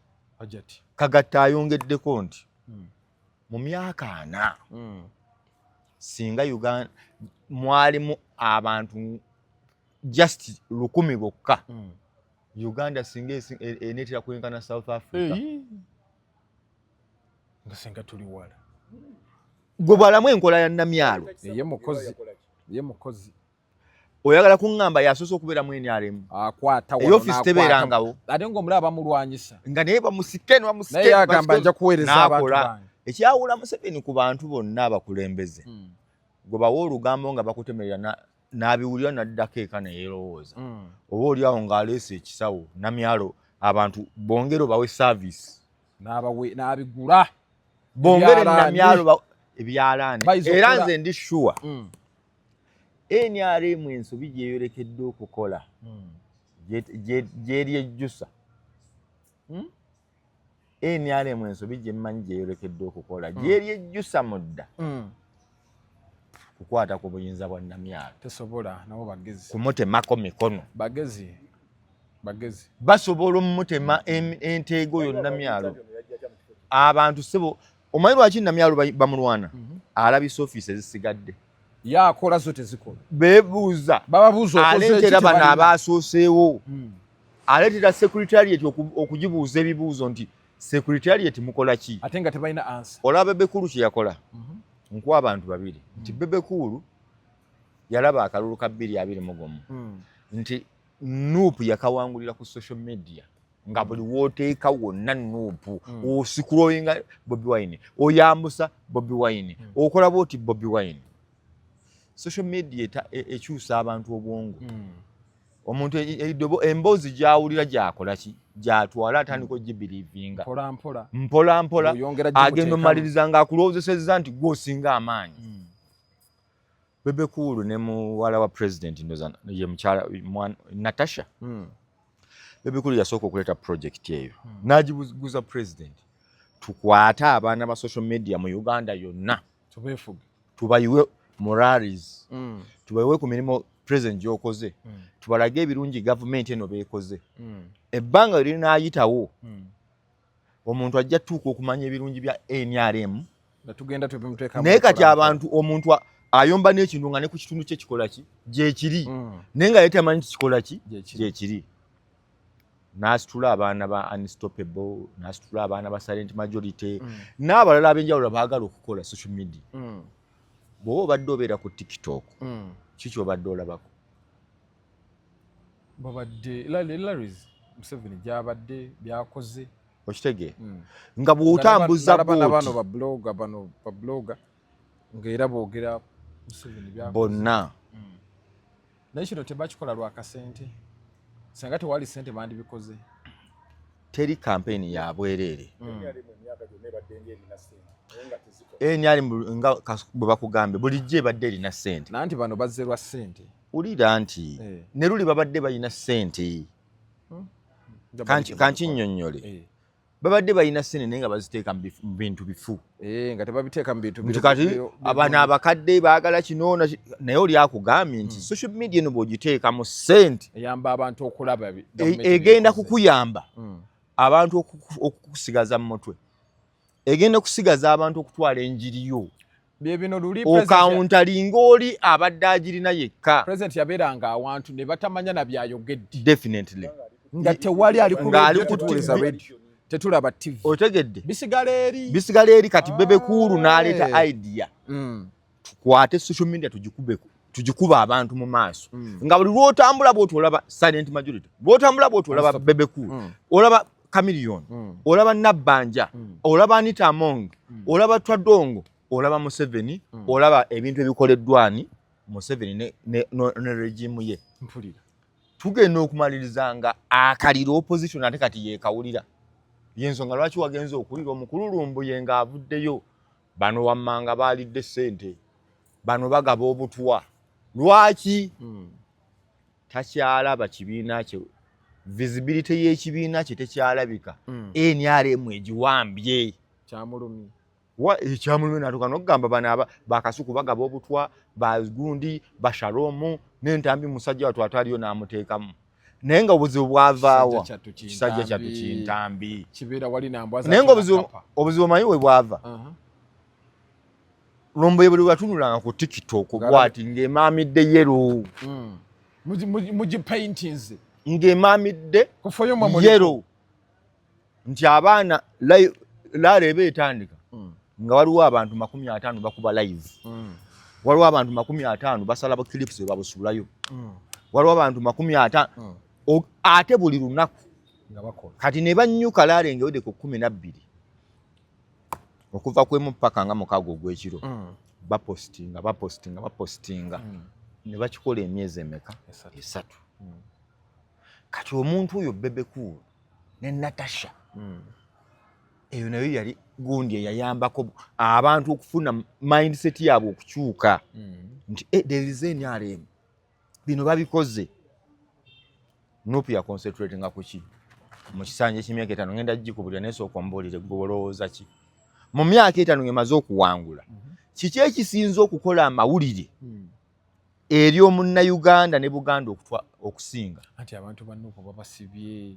kagata ayongeddeko nti mu myaka 4 singa Uganda mwalimu abantu just 100 bokka Uganda singa enetera kwenkana South Africa nga singa tuli wala gwe bwalamu enkola ya Namyalo ye mukozi oyagala kuŋŋamba yasoose okubeera mu NRM akwata wano office tebeerangawo ate ng'omulaba bamulwanyisa nga naye bamusike naye yagamba nja kuweereza abantu bange ekyawula Museveni ku bantu bonna abakulembeze gwe bawa olugambo nga bakutemerera n'abiwulira naddako eka neyeerowooza oba oli awo ng'aleese ekisawo Namyalo abantu bongere bawe service n'abigula bongere Namyalo ebyalaani era nze ndi sure NRM ensobi gyeyolekedde okukola gyeri ejjusa NRM ensobi gyemmanyi gyeyolekedde okukola gyeri ejjusa mudda kukwata ku buyinza bwa Namyalo tesobola nabo bagezi kumutemako mikono bagezi basobola omumutema enteego yo Namyalo abantu sebo omanyi lwaki Namyalo bamulwana alabisa ofiisi ezisigadde yakola zo tezikola bebuuza bababuuza aleetera bano abaasooseewo aleetera secretariat okugibuuza ebibuuzo nti secretariat mukola ki ate nga tebalina answer olaba Bebe kye yakola nkuwa abantu babiri nti Bebe Cool yalaba akalulu ka 221 nti Nuupu yakawangulira ku social media nga buli wooteeka wonna Nuupu osikroyinga Bobi Wine oyambusa Bobi Wine okola bwoti Bobi Wine social media ekyusa abantu obwongo omuntu emboozi gyawulira gyakola ki gyatwala atandika ogibiriivinga mpola agenda omaliriza ng'akulowoozesezza nti gwosinga amaanyi Bebe Cool ne muwala wa president ndoza ye mukyala Natasha Bebe Cool yasooka okuleeta project eyo n'agiguza president tukwate abaana ba social media mu Uganda yonna tubayiwe morals tubayiwe ku mirimu president gy'okoze tubalage ebirungi gavumenti eno beekoze ebbanga linaayitawo omuntu ajja tuuka okumanya ebirungi bya NRM naye kati abantu omuntu ayomba n'ekintu nga ne ku kitundu kye kikola ki gyekiri naye nga ye tamanyi kikola ki gyekiri n'asitula abaana ba Unstoppable, n'asitula abaana ba Silent Majority, n'abalala ab'enjawulo baagala okukola social media. Bw'oba obadde obeera ku TikTok, kiki obadde olabako? Babadde Larry's Museveni gy'abadde byakoze. Okitegeera? Nga bw'otambuza bano ba blogger ng'era boogera Museveni byakoze. Bonna. Naye kino tebakikola lwa kasente. Senga tewali sente bandibikoze. Teri campaign ya bwereere. Nyali nga bwe bakugambe bulijjo ebadde erina ssente. Nanti bano bazze lwa ssente. Ulira nti ne luli babadde balina ssente. Kankinnyonnyole. Babadde balina ssente naye nga baziteeka mu bintu bifu. Nga tebabiteeka mu bintu bifu. Kati abaana abakadde baagala kino naye oli akugambye nti social media eno bw'ogiteeka mu ssente eyamba abantu okulaba egenda kukuyamba abantu okukusigaza mu mutwe. Egenda kusigaza abantu okutwala enjiri yo. Bino luli okawuntalinga oli abadde agirina yekka. President yabeeranga awantu ne batamanya na byayogedde. Definitely. Nga tewali ali ku radio tetulaba TV. Otegedde? Bisigala eri kati Bebe Cool n'aleeta idea. Tukwate social media tugikuba abantu mu maaso. Nga buli lw'otambula bw'oti olaba Silent Majority, lw'otambula bw'oti olaba Bebe Cool, olaba Chameleon, olaba Nabbanja, olaba Anita Among, olaba Twadongo, olaba Museveni, olaba ebintu ebikoleddwani Museveni ne regime ye. Mpulira. Tugenda okumaliriza nga akalira opposition ate kati yeekawulira. Yensonga lwaki wagenza okulira omukululumbu ye ng'avuddeyo. Bano wammanga baalidde ssente. Bano bagaba obutwa. Lwaki? Takyalaba kibiina kye. Visibility y'ekibiina kye tekyalabika. NRM egiwambye. Kyamulumye. Ekyamulumye n'atuuka n'okugamba bano bakasuku bagaba obutwa, bagundi, bashalomu, n'entambi musajja wattu atwaliyo n'amuteekamu. Naye nga obuzibu bwavaawa kisajja kyattu kintambi. Kibeera wali nambwaza. Naye nga obuzibu omanyi we bwava. Lombo buli watunulanga ku TikTok bwati ng'emaamidde yero. Mugi paintings. Ng'emaamidde yero. Nti abaana laaleba etandika. Nga waliwo abantu 50 bakuba live. Waliwo abantu 50 basalabo clips babusulayo. Waliwo abantu 50 ate buli lunaku nga bakola. Kati ne bannyuka laalengewedde ku 12 okuva kwemu ppaka nga mukago ogw'ekiro. Bapostinga. Ne bakikola emyezi emeka? 3. Kati omuntu oyo Bebe Cool ne Natasha eyo nayo yali gundi eyayambako abantu okufuna mindset yaabwe okukyuka nti there is NRM bino babikoze. Nupu ya concentrating kuki mu kisanja ky'emyaka 5 ngenda gikubulira nesooka ombuulire gwe olowooza ki mu myaka 5 ngemaze okuwangula kiki ekisinza okukola amawulire eri omunnayuganda ne Buganda okusinga? Anti abantu bannuko babasibye.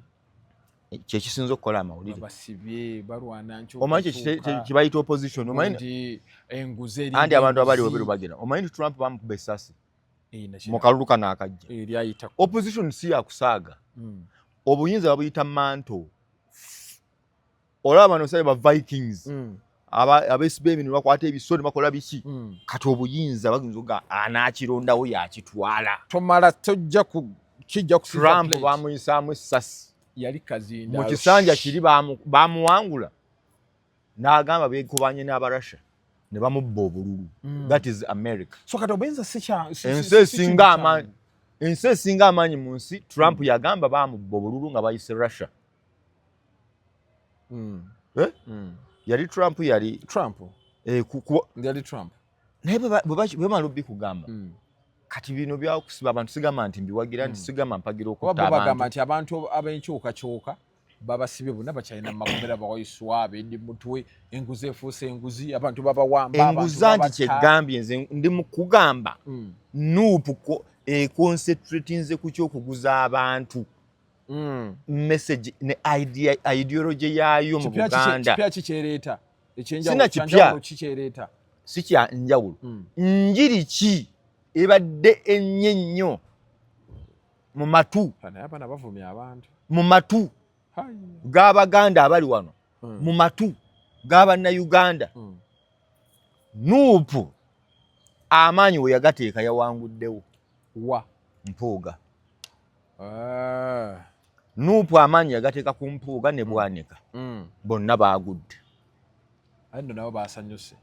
Kyekisinza okukola amawulire babasibye balwana ncho. Omanyi kibayita opposition. Omanyi enguze eri anti abantu abali waberu bagenda. Omanyi Trump bamukuba essasi mu kalulu kano akajja. Eryayita opposition si ya kusaaga. Obuyinza babuyita manto. Olaba bano sabe ba Vikings. Abesibe ebintu bakwata ebisoni bakola biki. Kati obuyinza baginza nga anaakirondawo yakitwala. Tomala tojja kijja kusiza Trump bamuyisaamu essasi. Yali kazinda. Mu kisanja kiri bamuwangula. N'agamba beekubanye n'Abarussia. Ne bamubba obululu. That is America. So kati obenza ensi esinga amaanyi mu nsi Trump yagamba bamubba obululu nga bayise Russia. Yali Trump yali Trump. Yali Trump. Naye bwemala obikugamba. Kati bino byakusiba abantu sigamba nti mbiwagira nti sigamba mpagira okutta abantu. Bagamba nti abantu ab'enkyukakyuka babasibye bonna bakyalina mu makomera bawayiswa bendi mutwe enguzi efuuse enguzi abantu babawamba enguza nti kyegambye nze ndi mu kugamba nuupu concentratinze ku kyokuguza abantu message ne ideology yaayo mu Buganda. Kipya kikyereeta sina kipya kikyereeta si kya njawulo. Njiri ki ebadde ennyo nnyo mu matu? Abana bavumya abantu. mu matu g'Abaganda abali wano mu matu g'Abannayuganda Nuupu amaanyi we yagateeka yawanguddewo wa Mpuuga. Nuupu amaanyi yagateeka ku Mpuuga ne Bwanika bonna baagudde. Ando nabo basanyuse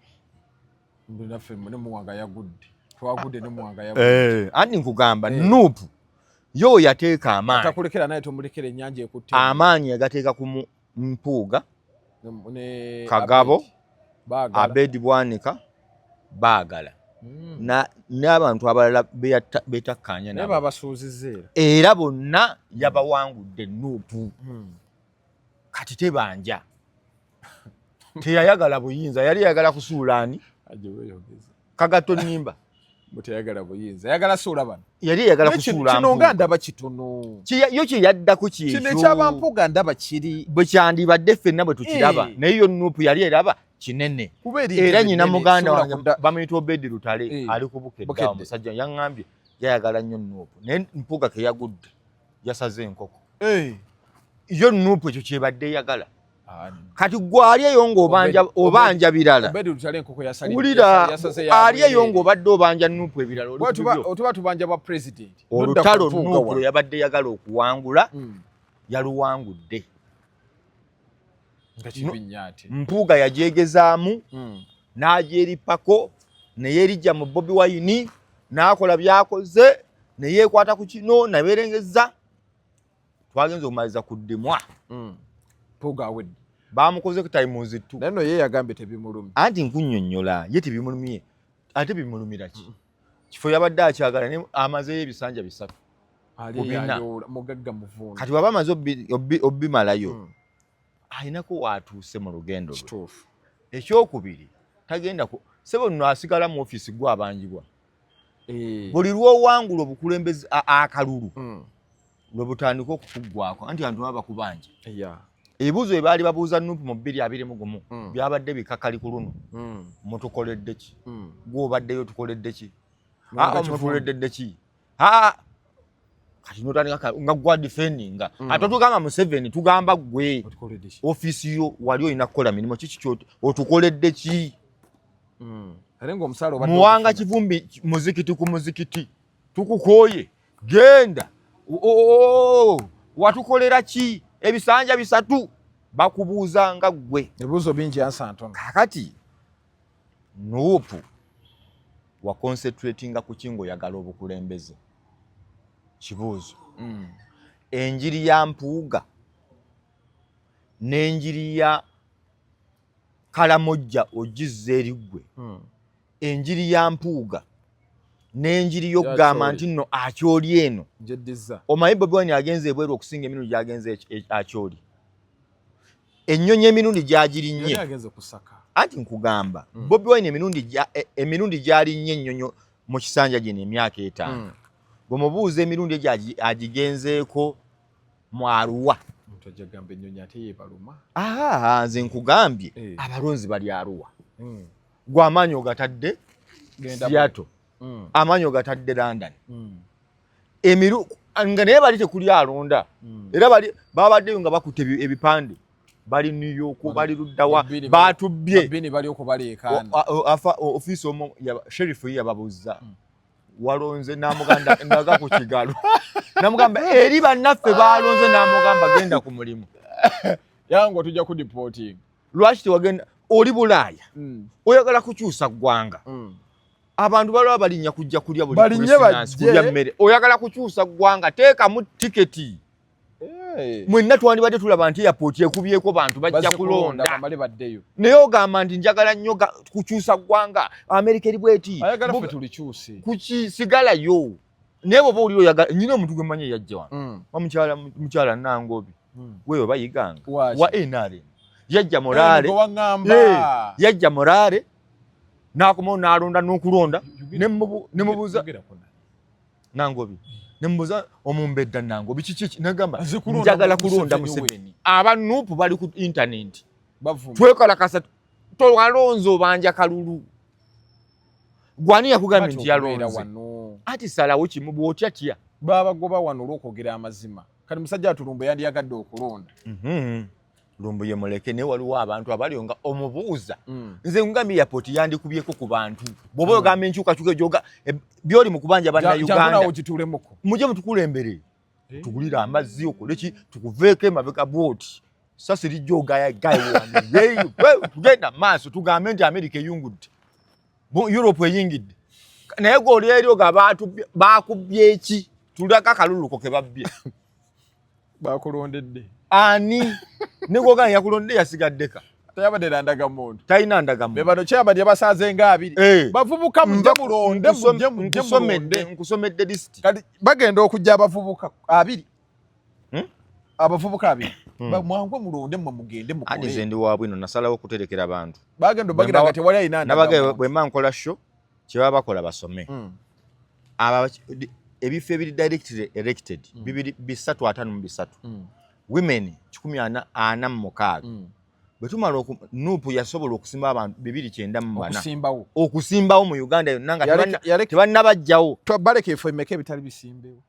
naffe ne Muwanga yagudde twagudde ne Muwanga yagudde andi nkugamba Nuupu yo yateeka amaanyi atakulekera naye tomulekera ennyanja ekutte amaanyi yagateeka ku Mpuuga ne Kagabo Abedi Bwanika baagala n'abantu abalala beetakkaanya nabo babasuuzizza era bonna yabawangudde Nuupu. Kati tebanja teyayagala buyinza yali yagala kusuulaani Kagato Nnimba mutayagala buyinza yagala suula bano yali yagala kusuula kino nga ndaba kitono yo kye yaddako kino eky'Abampuuga ndaba kiri bwe kyandibadde ffenna bwe tukiraba naye yo Nuupu yali eraba kinene era nyina muganda wange bamuyita Obedi Lutale ali ku Bukedde omusajja yaŋŋambye yayagala nnyo Nuupu naye Mpuuga ke yagudde yasaze enkoko yo Nuupu ekyo kyebadde yagala. Kati gwali eyo ng'obanja birala wulira ali eyo ng'obadde obanja Nuupu ebirala otuba tubanja bwa president olutalo Nuupu yabadde yagala okuwangula yaluwangudde. Mpuuga yagyegezaamu n'agyeripako naye erijja mu Bobi Wine n'akola byakoze ne yeekwata ku kino naberengeza twagenza okumaliza ku ddimwa Mpuuga awedde bamukoze ku tayimuzi tu naye no ye yagambye tebimulumye anti nkunnyonnyola ye tebimulumye ate bimulumira ki kifo yabadde akyagala ne amazeyo ebisanja 3 mugagga muvuuna kati waba amaze obbimalayo ayinako waatuuse mu lugendo lwe. Ekyokubiri tagenda sebo nno asigala mu ofiisi gwe abanjibwa buli lw'owangula obukulembeze akalulu lwe butandika okukuggwako anti abantu baba bakubanja ebibuuzo bye baali babuuza Nuupu mu 2021 byabadde bikakali ku luno mutukoledde ki gwe obaddeyo tukoledde ki mutukoledde ki kati notandika nga gwa defendinga ate tugamba Museveni tugamba gwe ofiisi yo wali olina kukola mirimu kiki otukoledde ki Muwanga Kivumbi muzikiti ku muzikiti tukukooye genda watukolera ki ebisanja 3 bakubuuza nga gwe ebibuuzo bingi ansantono. Kakati Nuupu wa concentratinga ku kingo yagala obukulembeze kibuuzo enjiri ya Mpuuga n'enjiri ya Kalamojja ogizza eriggwe enjiri ya Mpuuga n'enjiri y'okugamba nti nno akyoli eno omanyi Bobi Wine agenze ebweru okusinga emirundi gyagenze akyoli ennyonyi emirundi gyagirinnye anti nkugamba Bobi Wine emirundi gyalinnye ennyonyo mu kisanja gino emyaka 5 bwemubuuza emirundi egyo agigenzeeko mu Arua nze nkugambye abalonzi bali Arua gwe amaanyi ogatadde Seattle amaanyi ogatadde London nga naye bali tekuli alonda era babaddeyo nga bakutte ebipande bali New York bali luddawa batubbye ofiisi omu sherifu ye yababuuza walonze namuganda ndaga ku kigalo namugamba eri bannaffe balonze namugamba genda ku mulimu yango tujja ku reporting lwaki tewagenda oli Bulaaya oyagala kukyusa ggwanga abantu balaba balinnya kujja kulya buli kulya mmere oyagala kukyusa ggwanga teekamu tiketi mwenna twandibadde tulaba nti airport ekubyeko bantu bajja kulonda naye ogamba nti njagala nnyo kukyusa ggwanga Amerika eri bweti kukisigalayo naye bwoba oli oyagala nyina omuntu gwe mmanyi yajja wano mukyala Nangobi wewe bayiganga wa NRM yajja Morale n'akomawo n'alonda n'okulonda nemubuuza Nangobi nemubuuza omumbedda Nangobi kiki nagamba njagala kulonda Museveni aba Nuupu bali ku internet twekalakasa tolwalonze obanja kalulu gwani yakugambye nti yalonze ati salawo kimu bw'otya tya babagoba wano olw'okwogera amazima kati musajja atulumba yandiyagadde okulonda lumbu ye muleke naye waliwo abantu abaliyo nga omubuuza nze ngambye airport yandikubyeko ku bantu bw'oba ogamba enkyukakyuka egyoga byoli mu kubanja bannayuganda mujje mutukulembere tugulira amazzi okoleki tukuveeko emabega bwoti sasi lijja ogayagayiwanyeyo tugenda maaso tugambe nti Amerika eyungudde Europe eyingidde naye goli eryo nga bakubye eki tulaka akaluluko ke babbye bakulondedde ani negogana yakulonde yasigaddeka tayabadde nandagamuntu talina ndagamuntu be bano kyabadde basaze nga abiri bavubuka mujje mulonde nkusomedde list kati bagenda okujja abavubuka abiri abavubuka abiri mwangwe mulonde mwe mugende mukole ani ze ndi waabwe no nasalawo okuterekera abantu bagenda bagira nga tewali ayina nabage bwe mba nkola show kye baba bakola basome ebifo ebiri directly elected bibiri bisatu atano mu bisatu women 146 betumala nupu yasobola okusimba abantu 294 okusimbawo mu Uganda yonna nga tebannabajjawo twabaleka efo emeka ebitali bisimbewo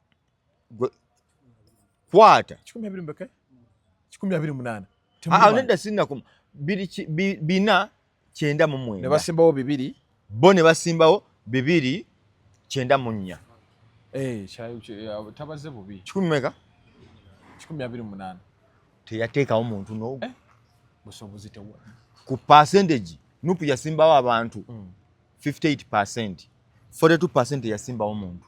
kwata 128 nenda sinnaku bina 9 ne basimbawo 2 bo ne basimbawo 294 tabaze bubi 10 28 teyateekawo muntu n'ogu busobozi tewa ku percentage nupu yasimbawo abantu 58%, 42% yasimbawo muntu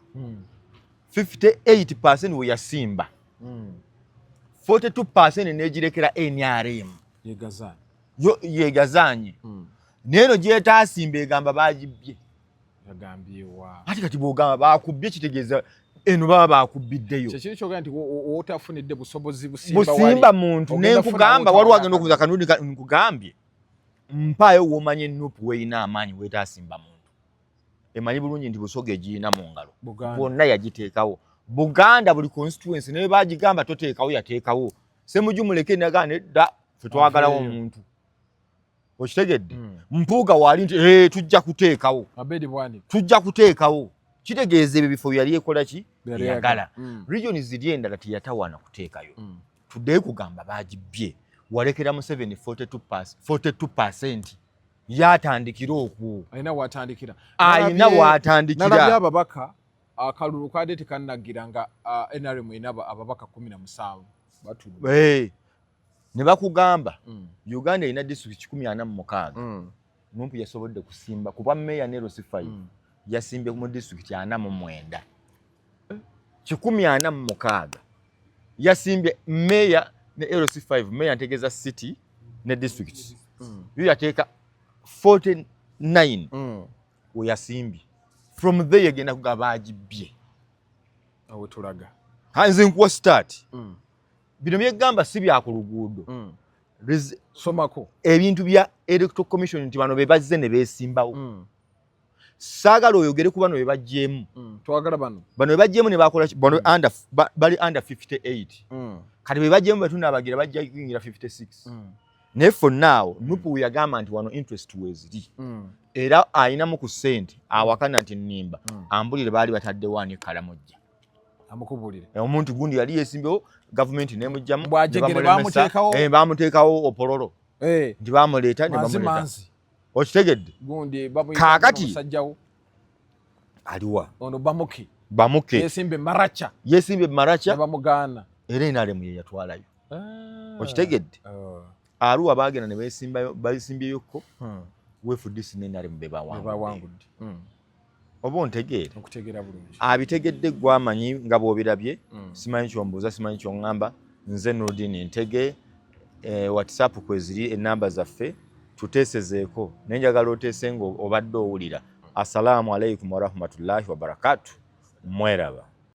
58% we yasimba 42% negirekera NRM yegazanye neno gyetasimba egamba bagibye yagambyewa ati kati bwogamba bakubye kitegeeza eno baba bakubiddeyo kyekiri kyoga nti wotafunidde busobozi busimba muntu nenkugamba waliwo agenda okuza kanuni nkugambye mpaayo womanye nupu weina amaanyi wetasimba muntu emanyi bulungi nti busoga egiyina mu ngalo bwonna yagiteekawo Buganda buli constituency naye bagigamba toteekawo yateekawo semuju muleke nagane dda fe twagalawo omuntu okitegedde mpuuga waali nti tujja kuteekawo tujja kuteekawo kitegeeza ebyo bifo yali ekola ki yagala region ziri endala tiyatawana kuteekayo tuddeyo kugamba bagibye walekera mu 42% yatandikira okwo ayina watandikira nalabye ababaka akalulu kade tekannagira nga NRM inaba ababaka 17 batudde ne bakugamba Uganda ina district 146 numpu yasobodde kusimba kuba meya ne Rosifai yasimbe mu district 49 146 yasimbe meya ne LC5 meya ntegeza city ne district yu yateeka 49 we yasimbi from there agenda kugabagibye awo tulaga hanze nkuwa start bino byegamba si bya ku luguudo somako ebintu bya electoral commission nti bano bebazze ne besimbawo saagala oyogere ku bano bebajjemu twagala bano bebajjemu ne bakola bano bali under 58 kati bebajjemu batunda abagira bajja kuingira 56 ne for now nupu yagamba nti wano interest weziri era ayina mu ku sente awakana nti nnimba ambulire baali batadde wani kalamojja amukubulire omuntu gundi yali yesimbewo government nemujjamu bamuteekawo opololo nti bamuleeta ne bamuleeta okitegedde gundi kakati musajjawo aliwa ono bamuke yesimbe maracha bamugana era inale mu yatwalayo okitegedde aruwa bagenda ne besimbyeyo wefudisi n'enale mu bebawangudde oba ontegeera okutegeera bulungi abitegedde gwamanyi nga bw'obirabye simanyi kyombuuza simanyi kyoŋŋamba nze Nurdin Ntege WhatsApp kweziri enamba zaffe tuteesezeeko nenjagala oteese nga obadde owulira. Assalamu alaikum warahmatullahi wabarakatuh. Mweraba.